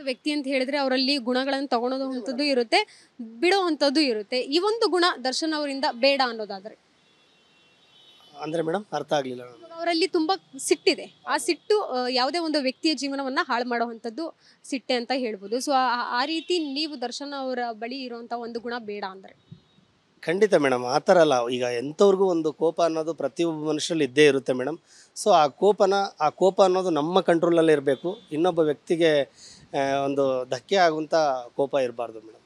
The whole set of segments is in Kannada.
ವ್ಯಕ್ತಿ ಅಂತ ಹೇಳಿದ್ರೆ ಅವರಲ್ಲಿ ಗುಣಗಳನ್ನು ತಗೊಳೋದು ಇರುತ್ತೆ, ಬಿಡುವಂಥದ್ದು ಇರುತ್ತೆ. ಈ ಒಂದು ಗುಣ ದರ್ಶನ್ ಅವರಿಂದ ಬೇಡ ಅನ್ನೋದಾದ್ರೆ ಅಂದರೆ ಮೇಡಮ್ ಅರ್ಥ ಆಗಲಿಲ್ಲ. ಅವರಲ್ಲಿ ತುಂಬಾ ಸಿಟ್ಟಿದೆ. ಆ ಸಿಟ್ಟು ಯಾವುದೇ ಒಂದು ವ್ಯಕ್ತಿಯ ಜೀವನವನ್ನ ಹಾಳು ಮಾಡುವಂಥದ್ದು ಸಿಟ್ಟೆ ಅಂತ ಹೇಳ್ಬೋದು. ಸೊ ಆ ರೀತಿ ನೀವು ದರ್ಶನ್ ಅವರ ಬಳಿ ಇರುವಂತ ಒಂದು ಗುಣ ಬೇಡ ಅಂದ್ರೆ ಖಂಡಿತ ಮೇಡಮ್, ಆ ಥರ ಅಲ್ಲ. ಈಗ ಎಂಥವ್ರಿಗೂ ಒಂದು ಕೋಪ ಅನ್ನೋದು ಪ್ರತಿಯೊಬ್ಬ ಮನುಷ್ಯರಲ್ಲಿ ಇದ್ದೇ ಇರುತ್ತೆ ಮೇಡಮ್. ಸೊ ಆ ಕೋಪ ಅನ್ನೋದು ನಮ್ಮ ಕಂಟ್ರೋಲಲ್ಲಿ ಇರಬೇಕು. ಇನ್ನೊಬ್ಬ ವ್ಯಕ್ತಿಗೆ ಒಂದು ಧಕ್ಕೆ ಆಗುವಂಥ ಕೋಪ ಇರಬಾರ್ದು ಮೇಡಮ್.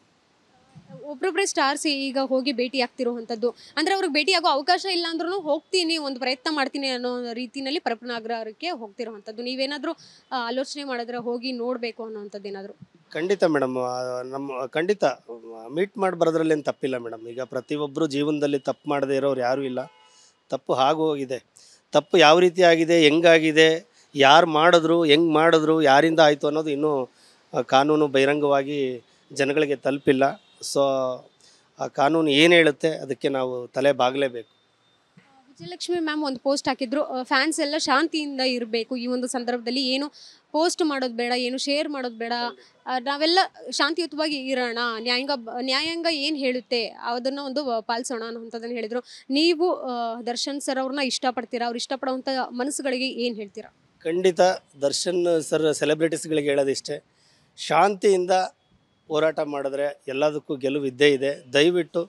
ಒಬ್ಬೊಬ್ಬರೇ ಸ್ಟಾರ್ಸ್ ಈಗ ಹೋಗಿ ಭೇಟಿ ಆಗ್ತಿರುವಂಥದ್ದು ಅಂದ್ರೆ ಅವ್ರಿಗೆ ಭೇಟಿ ಆಗೋ ಅವಕಾಶ ಇಲ್ಲ ಅಂದ್ರೂ ಹೋಗ್ತೀನಿ, ಒಂದು ಪ್ರಯತ್ನ ಮಾಡ್ತೀನಿ ಅನ್ನೋ ರೀತಿನಲ್ಲಿ ಪರಪನಾಗ್ರಹಕ್ಕೆ ಹೋಗ್ತಿರುವಂಥದ್ದು. ನೀವೇನಾದರೂ ಆಲೋಚನೆ ಮಾಡಿದ್ರೆ ಹೋಗಿ ನೋಡಬೇಕು ಅನ್ನೋವಂಥದ್ದು ಏನಾದರೂ? ಖಂಡಿತ ಮೇಡಮ್, ಖಂಡಿತ ಮೀಟ್ ಮಾಡಿ ಬರೋದ್ರಲ್ಲಿ ಏನು ತಪ್ಪಿಲ್ಲ ಮೇಡಮ್. ಈಗ ಪ್ರತಿಯೊಬ್ಬರು ಜೀವನದಲ್ಲಿ ತಪ್ಪು ಮಾಡದೇ ಇರೋರು ಯಾರೂ ಇಲ್ಲ. ತಪ್ಪು ಹೋಗಿದೆ. ತಪ್ಪು ಯಾವ ರೀತಿ ಆಗಿದೆ, ಹೆಂಗಾಗಿದೆ, ಯಾರು ಮಾಡಿದ್ರು, ಹೆಂಗೆ ಮಾಡಿದ್ರು, ಯಾರಿಂದ ಆಯಿತು ಅನ್ನೋದು ಇನ್ನೂ ಕಾನೂನು ಬಹಿರಂಗವಾಗಿ ಜನಗಳಿಗೆ ತಲುಪಿಲ್ಲ. ಸೊ ಆ ಕಾನೂನು ಏನು ಹೇಳುತ್ತೆ ಅದಕ್ಕೆ ನಾವು ತಲೆ ಬಾಗಲೇಬೇಕು. ವಿಜಯಲಕ್ಷ್ಮಿ ಮ್ಯಾಮ್ ಒಂದು ಪೋಸ್ಟ್ ಹಾಕಿದ್ರು, ಫ್ಯಾನ್ಸ್ ಎಲ್ಲ ಶಾಂತಿಯಿಂದ ಇರಬೇಕು ಈ ಒಂದು ಸಂದರ್ಭದಲ್ಲಿ, ಏನು ಪೋಸ್ಟ್ ಮಾಡೋದು ಬೇಡ, ಏನು ಶೇರ್ ಮಾಡೋದು ಬೇಡ, ನಾವೆಲ್ಲ ಶಾಂತಿಯುತವಾಗಿ ಇರೋಣ, ನ್ಯಾಯಾಂಗ ಏನು ಹೇಳುತ್ತೆ ಅದನ್ನು ಒಂದು ಪಾಲಿಸೋಣ ಅನ್ನೋಂಥದ್ದನ್ನು ಹೇಳಿದರು. ನೀವು ದರ್ಶನ್ ಸರ್ ಅವ್ರನ್ನ ಇಷ್ಟಪಡ್ತೀರಾ? ಅವ್ರು ಇಷ್ಟಪಡುವಂಥ ಮನಸ್ಸುಗಳಿಗೆ ಏನು ಹೇಳ್ತೀರಾ? ಖಂಡಿತ ದರ್ಶನ್ ಸರ್ ಸೆಲೆಬ್ರಿಟೀಸ್ಗಳಿಗೆ ಹೇಳೋದಿಷ್ಟೇ, ಶಾಂತಿಯಿಂದ ಹೋರಾಟ ಮಾಡಿದ್ರೆ ಎಲ್ಲದಕ್ಕೂ ಗೆಲುವು ಇದ್ದೇ ಇದೆ. ದಯವಿಟ್ಟು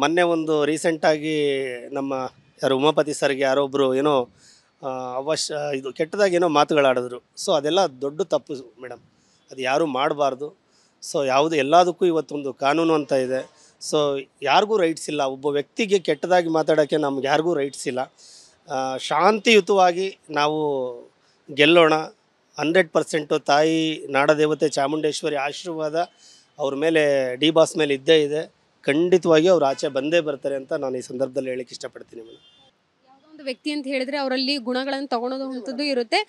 ಮೊನ್ನೆ ಒಂದು ರೀಸೆಂಟಾಗಿ ನಮ್ಮ ಯಾರು ಉಮಾಪತಿ ಸರ್ಗೆ ಯಾರೊಬ್ಬರು ಏನೋ ಇದು ಕೆಟ್ಟದಾಗಿ ಏನೋ ಮಾತುಗಳಾಡಿದ್ರು. ಸೊ ಅದೆಲ್ಲ ದೊಡ್ಡ ತಪ್ಪು ಮೇಡಮ್, ಅದು ಯಾರೂ ಮಾಡಬಾರ್ದು. ಸೊ ಎಲ್ಲದಕ್ಕೂ ಇವತ್ತೊಂದು ಕಾನೂನು ಅಂತ ಇದೆ. ಸೊ ಯಾರಿಗೂ ರೈಟ್ಸ್ ಇಲ್ಲ. ಒಬ್ಬ ವ್ಯಕ್ತಿಗೆ ಕೆಟ್ಟದಾಗಿ ಮಾತಾಡೋಕ್ಕೆ ನಮ್ಗೆ ಯಾರಿಗೂ ರೈಟ್ಸ್ ಇಲ್ಲ. ಶಾಂತಿಯುತವಾಗಿ ನಾವು ಗೆಲ್ಲೋಣ. 100% ತಾಯಿ ನಾಡದೇವತೆ ಚಾಮುಂಡೇಶ್ವರಿ ಆಶೀರ್ವಾದ ಅವ್ರ ಮೇಲೆ, ಡಿ ಬಾಸ್ ಮೇಲೆ ಇದ್ದೇ ಇದೆ. ಖಂಡಿತವಾಗಿ ಅವ್ರು ಆಚೆ ಬಂದೇ ಬರ್ತಾರೆ ಅಂತ ನಾನು ಈ ಸಂದರ್ಭದಲ್ಲಿ ಹೇಳಕ್ಕೆ ಇಷ್ಟಪಡ್ತೀನಿ ಮೇಡಮ್. ಯಾವುದೋ ಒಂದು ವ್ಯಕ್ತಿ ಅಂತ ಹೇಳಿದ್ರೆ ಅವರಲ್ಲಿ ಗುಣಗಳನ್ನು ತಗೊಳೋದು ಇರುತ್ತೆ,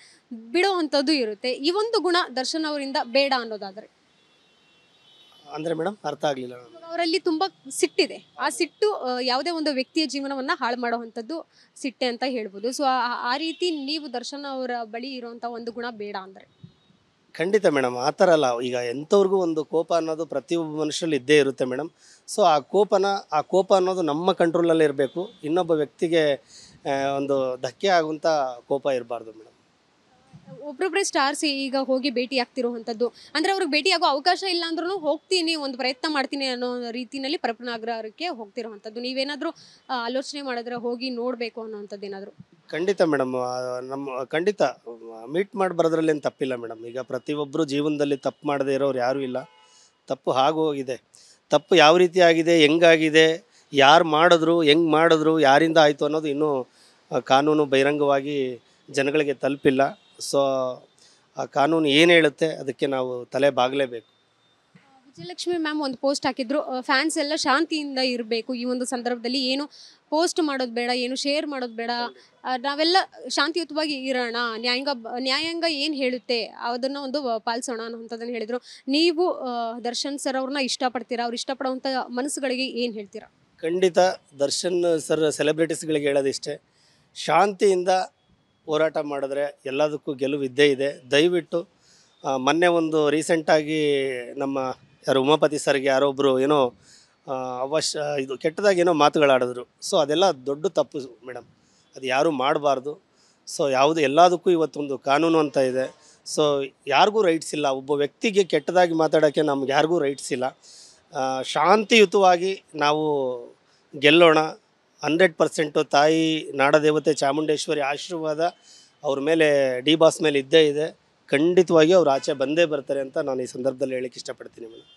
ಬಿಡುವಂಥದ್ದು ಇರುತ್ತೆ. ಈ ಒಂದು ಗುಣ ದರ್ಶನ್ ಅವರಿಂದ ಬೇಡ ಅನ್ನೋದಾದ್ರೆ ಅಂದರೆ ಮೇಡಮ್ ಅರ್ಥ ಆಗಲಿಲ್ಲ. ಅವರಲ್ಲಿ ತುಂಬಾ ಸಿಟ್ಟಿದೆ. ಆ ಸಿಟ್ಟು ಯಾವುದೇ ಒಂದು ವ್ಯಕ್ತಿಯ ಜೀವನವನ್ನ ಹಾಳು ಮಾಡುವಂಥದ್ದು ಸಿಟ್ಟೆ ಅಂತ ಹೇಳ್ಬೋದು. ಸೊ ಆ ರೀತಿ ನೀವು ದರ್ಶನ್ ಅವರ ಬಳಿ ಇರುವಂಥ ಒಂದು ಗುಣ ಬೇಡ ಅಂದ್ರೆ ಖಂಡಿತ ಮೇಡಮ್, ಆ ಥರ ಅಲ್ಲ. ಈಗ ಎಂಥವ್ರಿಗೂ ಒಂದು ಕೋಪ ಅನ್ನೋದು ಪ್ರತಿಯೊಬ್ಬ ಮನುಷ್ಯರಲ್ಲಿ ಇದ್ದೇ ಇರುತ್ತೆ ಮೇಡಮ್. ಸೊ ಆ ಕೋಪ ಅನ್ನೋದು ನಮ್ಮ ಕಂಟ್ರೋಲಲ್ಲಿ ಇರಬೇಕು. ಇನ್ನೊಬ್ಬ ವ್ಯಕ್ತಿಗೆ ಒಂದು ಧಕ್ಕೆ ಆಗುವಂಥ ಕೋಪ ಇರಬಾರ್ದು ಮೇಡಮ್. ಒಬ್ಬೊಬ್ಬರೇ ಸ್ಟಾರ್ಸ್ ಈಗ ಹೋಗಿ ಭೇಟಿ ಆಗ್ತಿರುವಂಥದ್ದು ಅಂದ್ರೆ ಅವ್ರಿಗೆ ಭೇಟಿ ಆಗೋ ಅವಕಾಶ ಇಲ್ಲ ಅಂದ್ರೂ ಹೋಗ್ತೀನಿ, ಒಂದು ಪ್ರಯತ್ನ ಮಾಡ್ತೀನಿ ಅನ್ನೋ ರೀತಿನಲ್ಲಿ ಪರಪನಾಗ್ರಹಕ್ಕೆ ಹೋಗ್ತಿರುವಂಥದ್ದು. ನೀವೇನಾದರೂ ಆಲೋಚನೆ ಮಾಡಿದ್ರೆ ಹೋಗಿ ನೋಡಬೇಕು ಅನ್ನೋವಂಥದ್ದು ಏನಾದರೂ? ಖಂಡಿತ ಮೇಡಮ್, ಖಂಡಿತ ಮೀಟ್ ಮಾಡಿ ಬರೋದ್ರಲ್ಲಿ ಏನು ತಪ್ಪಿಲ್ಲ ಮೇಡಮ್. ಈಗ ಪ್ರತಿಯೊಬ್ಬರು ಜೀವನದಲ್ಲಿ ತಪ್ಪು ಮಾಡದೇ ಇರೋರು ಯಾರೂ ಇಲ್ಲ. ತಪ್ಪು ಹೋಗಿದೆ. ತಪ್ಪು ಯಾವ ರೀತಿ ಆಗಿದೆ, ಹೆಂಗಾಗಿದೆ, ಯಾರು ಮಾಡಿದ್ರು, ಹೆಂಗೆ ಮಾಡಿದ್ರು, ಯಾರಿಂದ ಆಯಿತು ಅನ್ನೋದು ಇನ್ನೂ ಕಾನೂನು ಬಹಿರಂಗವಾಗಿ ಜನಗಳಿಗೆ ತಲುಪಿಲ್ಲ. ಸೊ ಆ ಕಾನೂನು ಏನು ಹೇಳುತ್ತೆ ಅದಕ್ಕೆ ನಾವು ತಲೆ ಬಾಗಲೇಬೇಕು. ವಿಜಯಲಕ್ಷ್ಮಿ ಮ್ಯಾಮ್ ಒಂದು ಪೋಸ್ಟ್ ಹಾಕಿದ್ರು, ಫ್ಯಾನ್ಸ್ ಎಲ್ಲ ಶಾಂತಿಯಿಂದ ಇರಬೇಕು ಈ ಒಂದು ಸಂದರ್ಭದಲ್ಲಿ, ಏನು ಪೋಸ್ಟ್ ಮಾಡೋದು ಬೇಡ, ಏನು ಶೇರ್ ಮಾಡೋದು ಬೇಡ, ನಾವೆಲ್ಲ ಶಾಂತಿಯುತವಾಗಿ ಇರೋಣ, ನ್ಯಾಯಾಂಗ ಏನು ಹೇಳುತ್ತೆ ಅದನ್ನು ಒಂದು ಪಾಲಿಸೋಣ ಅನ್ನೋಂಥದ್ದನ್ನು ಹೇಳಿದರು. ನೀವು ದರ್ಶನ್ ಸರ್ ಅವ್ರನ್ನ ಇಷ್ಟಪಡ್ತೀರಾ? ಅವ್ರು ಇಷ್ಟಪಡುವಂಥ ಮನಸ್ಸುಗಳಿಗೆ ಏನು ಹೇಳ್ತೀರಾ? ಖಂಡಿತ ದರ್ಶನ್ ಸರ್ ಸೆಲೆಬ್ರಿಟೀಸ್ಗಳಿಗೆ ಹೇಳೋದಿಷ್ಟೇ, ಶಾಂತಿಯಿಂದ ಹೋರಾಟ ಮಾಡಿದ್ರೆ ಎಲ್ಲದಕ್ಕೂ ಗೆಲುವು ಇದ್ದೇ ಇದೆ. ದಯವಿಟ್ಟು ಮೊನ್ನೆ ಒಂದು ರೀಸೆಂಟಾಗಿ ನಮ್ಮ ಯಾರು ಉಮಾಪತಿ ಸರ್ಗೆ ಯಾರೊಬ್ಬರು ಏನೋ ಇದು ಕೆಟ್ಟದಾಗಿ ಏನೋ ಮಾತುಗಳಾಡಿದ್ರು. ಸೊ ಅದೆಲ್ಲ ದೊಡ್ಡ ತಪ್ಪು ಮೇಡಮ್, ಅದು ಯಾರೂ ಮಾಡಬಾರ್ದು. ಸೊ ಎಲ್ಲದಕ್ಕೂ ಇವತ್ತೊಂದು ಕಾನೂನು ಅಂತ ಇದೆ. ಸೊ ಯಾರಿಗೂ ರೈಟ್ಸ್ ಇಲ್ಲ. ಒಬ್ಬ ವ್ಯಕ್ತಿಗೆ ಕೆಟ್ಟದಾಗಿ ಮಾತಾಡೋಕ್ಕೆ ನಮ್ಗೆ ಯಾರಿಗೂ ರೈಟ್ಸ್ ಇಲ್ಲ. ಶಾಂತಿಯುತವಾಗಿ ನಾವು ಗೆಲ್ಲೋಣ. 100% ತಾಯಿ ನಾಡದೇವತೆ ಚಾಮುಂಡೇಶ್ವರಿ ಆಶೀರ್ವಾದ ಅವ್ರ ಮೇಲೆ, ಡಿ ಬಾಸ್ ಮೇಲೆ ಇದ್ದೇ ಇದೆ. ಖಂಡಿತವಾಗಿ ಅವ್ರು ಆಚೆ ಬಂದೇ ಬರ್ತಾರೆ ಅಂತ ನಾನು ಈ ಸಂದರ್ಭದಲ್ಲಿ ಹೇಳಕ್ಕೆ ಇಷ್ಟಪಡ್ತೀನಿ ಮೇಡಮ್.